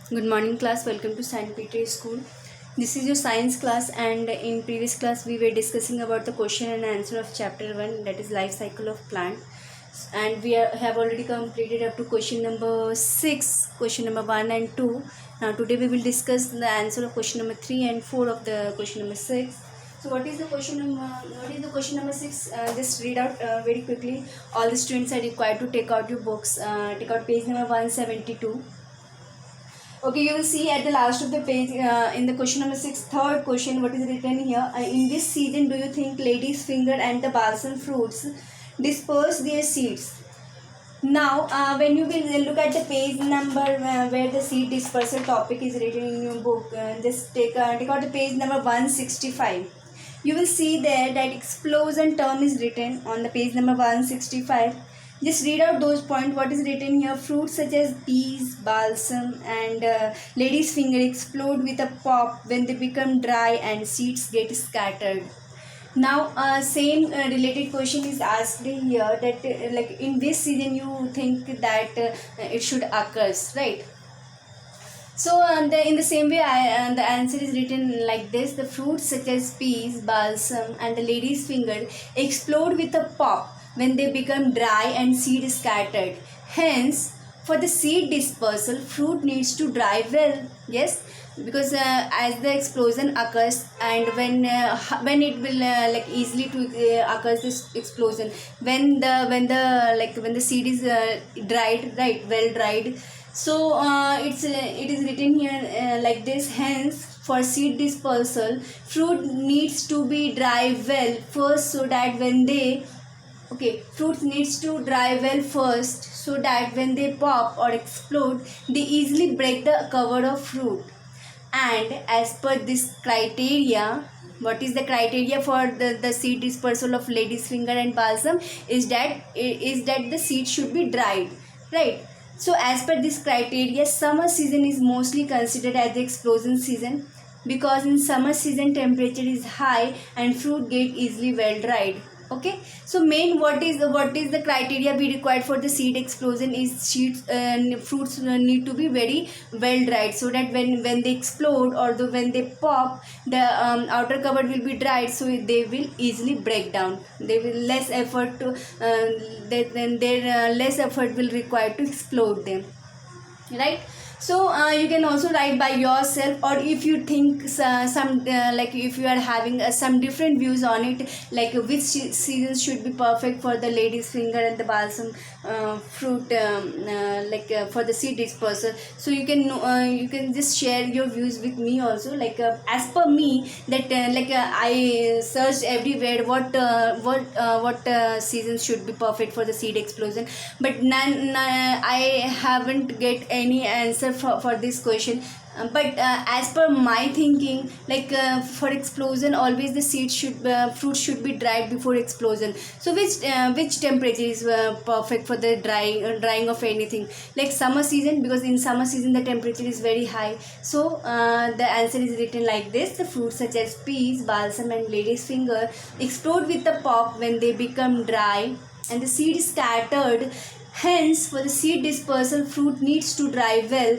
Good morning class, welcome to St. Peter School. This is your science class, and in previous class we were discussing about the question and answer of chapter 1, that is life cycle of plant, and have already completed up to question number 6, question number 1 and 2. Now today we will discuss the answer of question number 3 and 4 of the question number 6. So what is the question number 6? Just read out very quickly. All the students are required to take out your books, take out page number 172. Okay, you will see at the last of the page in the question number 6, third question, what is written here. In this season, do you think lady's finger and the balsam fruits disperse their seeds? Now, when you will look at the page number where the seed dispersal topic is written in your book, just take out the page number 165. You will see there that explosion term is written on the page number 165. Just read out those points. What is written here? Fruits such as peas, balsam and lady's finger explode with a pop when they become dry and seeds get scattered. Now same related question is asked here, that like in this season you think that it should occurs, right? So in the same way, the answer is written like this. The fruits such as peas, balsam and the lady's finger explode with a pop when they become dry and seed is scattered. Hence, for the seed dispersal, fruit needs to dry well. Yes, because as the explosion occurs, and when it will like easily to occurs this explosion when the seed is dried, right, well dried. So it is written here like this. Hence, for seed dispersal, fruit needs to be dry well first, so that when they fruits needs to dry well first, so that when they pop or explode, they easily break the cover of fruit. And as per this criteria, what is the criteria for the seed dispersal of lady's finger and balsam is that the seed should be dried, right? So as per this criteria, summer season is mostly considered as the explosion season, because in summer season temperature is high and fruit get easily well dried. Okay, so main what is the criteria be required for the seed explosion is fruits need to be very well dried, so that when they explode or when they pop, the outer cover will be dried, so they will easily break down. They will less effort to less effort will require to explode them, right? So you can also write by yourself, or if you think some like if you are having some different views on it, like which season should be perfect for the lady's finger and the balsam fruit, for the seed dispersal. So you can just share your views with me also, like as per me, that I searched everywhere what season should be perfect for the seed explosion, but none I haven't get any answer for this question. But as per my thinking, like for explosion, always the seed fruit should be dried before explosion. So which temperature is perfect for the drying of anything? Like summer season, because in summer season the temperature is very high. So the answer is written like this. The fruits such as peas, balsam and lady's finger explode with a pop when they become dry and the seed is scattered. Hence, for the seed dispersal, fruit needs to dry well.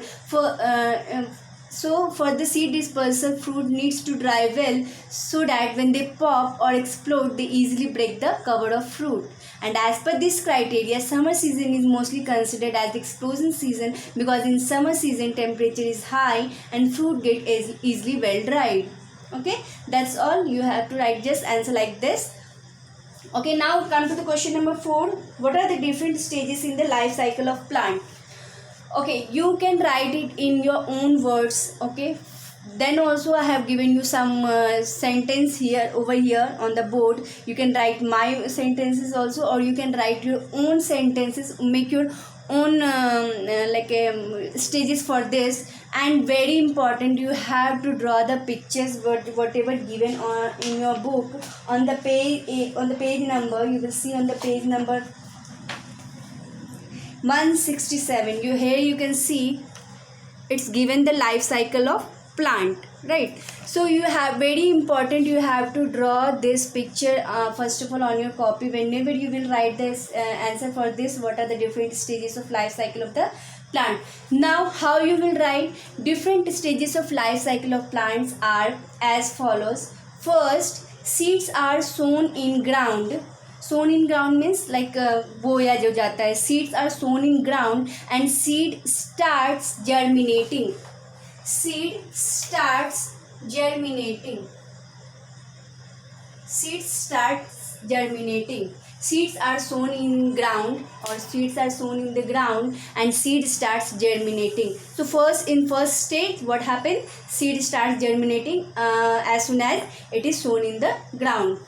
So for the seed dispersal, fruit needs to dry well, so that when they pop or explode, they easily break the cover of fruit. And as per this criteria, summer season is mostly considered as the explosion season, because in summer season temperature is high and fruit get easily well dried. Okay, that's all you have to write. Just answer like this. Okay, now come to the question number 4. What are the different stages in the life cycle of plant? Okay, you can write it in your own words. Okay, then also I have given you some sentence here over here on the board. You can write my sentences also, or you can write your own sentences, make your own stages for this. And very important, you have to draw the pictures whatever given in your book on the page number. You will see on the page number 167. Here you can see it's given the life cycle of plant. right? So you have, very important, you have to draw this picture first of all on your copy. Whenever you will write this answer for this, what are the different stages of life cycle of the plant. Now how you will write? Different stages of life cycle of plants are as follows. First, seeds are sown in ground. Sown in ground means like बोया जो जाता है. Seeds are sown in ground and seed starts germinating. Seed starts germinating. Seeds starts germinating. Seeds are sown in ground, or seeds are sown in the ground and seed starts germinating. So first, in first stage, what happens? Seed starts germinating as soon as it is sown in the ground.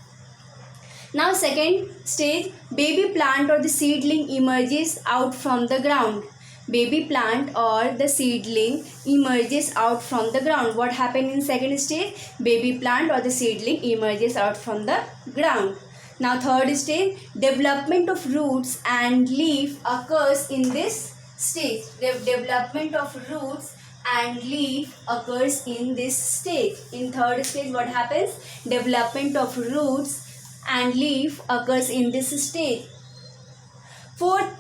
Now second stage, baby plant or the seedling emerges out from the ground. Baby plant or the seedling emerges out from the ground. What happened in second stage? Baby plant or the seedling emerges out from the ground. Now third stage, development of roots and leaf occurs in this stage. Development of roots and leaf occurs in this stage. In third stage, what happens? Development of roots and leaf occurs in this stage. Fourth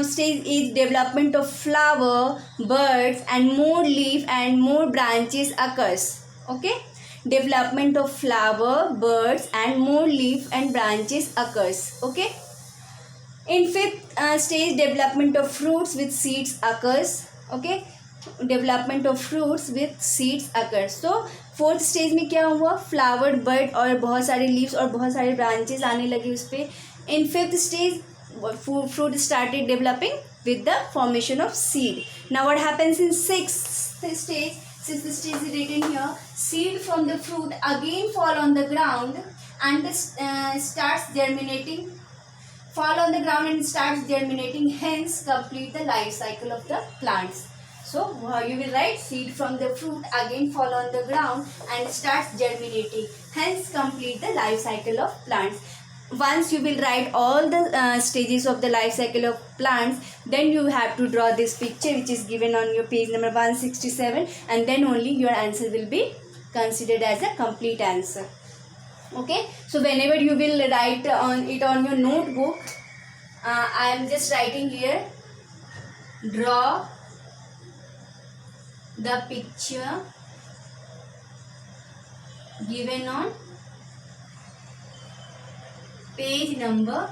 stage is development of flower, buds and more leaf and more branches occurs. Okay, development of flower, birds and more leaf and branches occurs. Okay. In fifth stage, development of fruits with seeds occurs. Okay, development of fruits with seeds occurs. So fourth stage में क्या हुआ? Flower, bird और बहुत सारे leaves और बहुत सारे branches आने लगे उस पर. In fifth stage, fruit started developing with the formation of seed. Now what happens in sixth stage? Sixth stage is written here. Seed from the fruit again fall on the ground and starts germinating. Fall on the ground and starts germinating. Hence complete the life cycle of the plants. So you will write seed from the fruit again fall on the ground and starts germinating. Hence complete the life cycle of plants. Once you will write all the stages of the life cycle of plants, then you have to draw this picture which is given on your page number 167, and then only your answer will be considered as a complete answer. Okay, so whenever you will write on it on your notebook, I am just writing here, draw the picture given on page number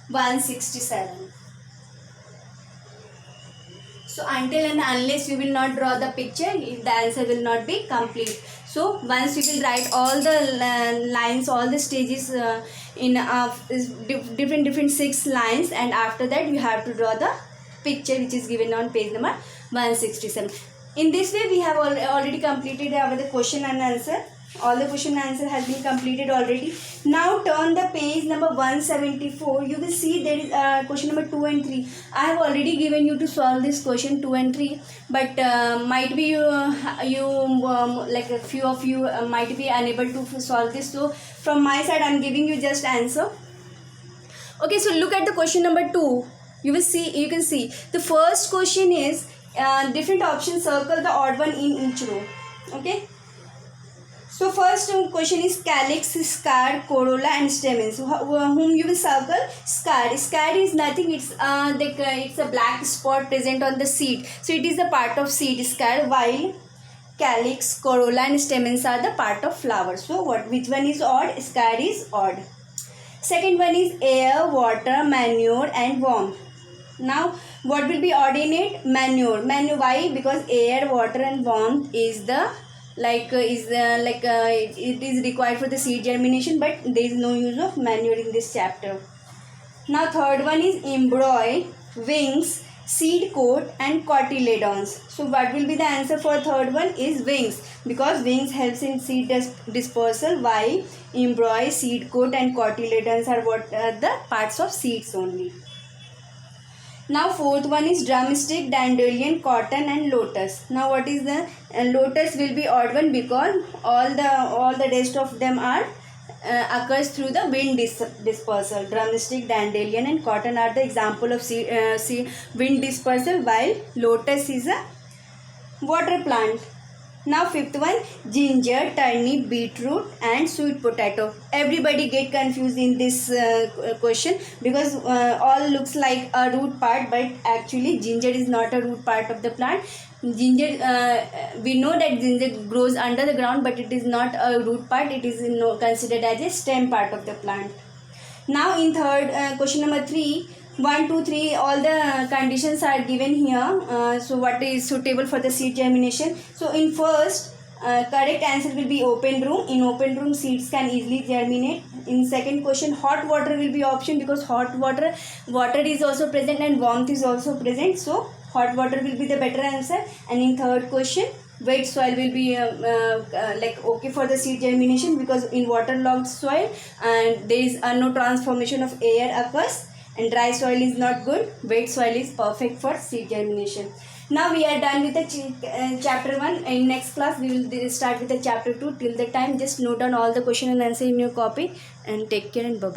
167. So until and unless you will not draw the picture, the answer will not be complete. So once you will write all the lines, all the stages in different 6 lines, and after that you have to draw the picture which is given on page number 167. In this way we have already completed the question and answer. All the question and answer has been completed already. Now turn the page number 174. You will see there is question number 2 and 3. I have already given you to solve this question 2 and 3, but might be you like a few of you might be unable to solve this. So from my side I am giving you just answer. Okay, so look at the question number 2. You can see the first question is different options, circle the odd one in each row. Okay. So first question is calyx, scad, corolla and stamens. So whom you will circle? Scad. Scad is nothing. It's it's a black spot present on the seed. So it is the part of seed, scad, while calyx, corolla and stamens are the part of flower. So which one is odd? Scad is odd. Second one is air, water, manure and warmth. Now what will be odd in it? Manure. Why? Because air, water and warmth is the it is required for the seed germination, but there is no use of manure in this chapter. Now third one is embryo, wings, seed coat and cotyledons. So what will be the answer for third one is wings, because wings helps in seed dispersal, while embryo, seed coat and cotyledons are the parts of seeds only. Now fourth one is drumstick, dandelion, cotton and lotus. Now what is the lotus will be odd one, because all the rest of them are occurs through the wind dispersal. Drumstick, dandelion and cotton are the example of wind dispersal, while lotus is a water plant. Now fifth one, ginger, turnip, beetroot and sweet potato. Everybody get confused in this question, because all looks like a root part, but actually ginger is not a root part of the plant. Ginger, we know that ginger grows under the ground, but it is not a root part. It is considered as a stem part of the plant. Now in third question number 3, 1, 2, 3, all the conditions are given here. So what is suitable for the seed germination? So in first, correct answer will be open room. In open room, seeds can easily germinate. In second question, hot water will be option, because hot water is also present and warmth is also present. So hot water will be the better answer. And in third question, wet soil will be like okay for the seed germination, because in waterlogged soil and there is no transformation of air occurs, and dry soil is not good. Wet soil is perfect for seed germination. Now we are done with the chapter 1. In next class we will start with the chapter 2. Till the time, just note down all the question and answer in your copy, and take care and bye bye.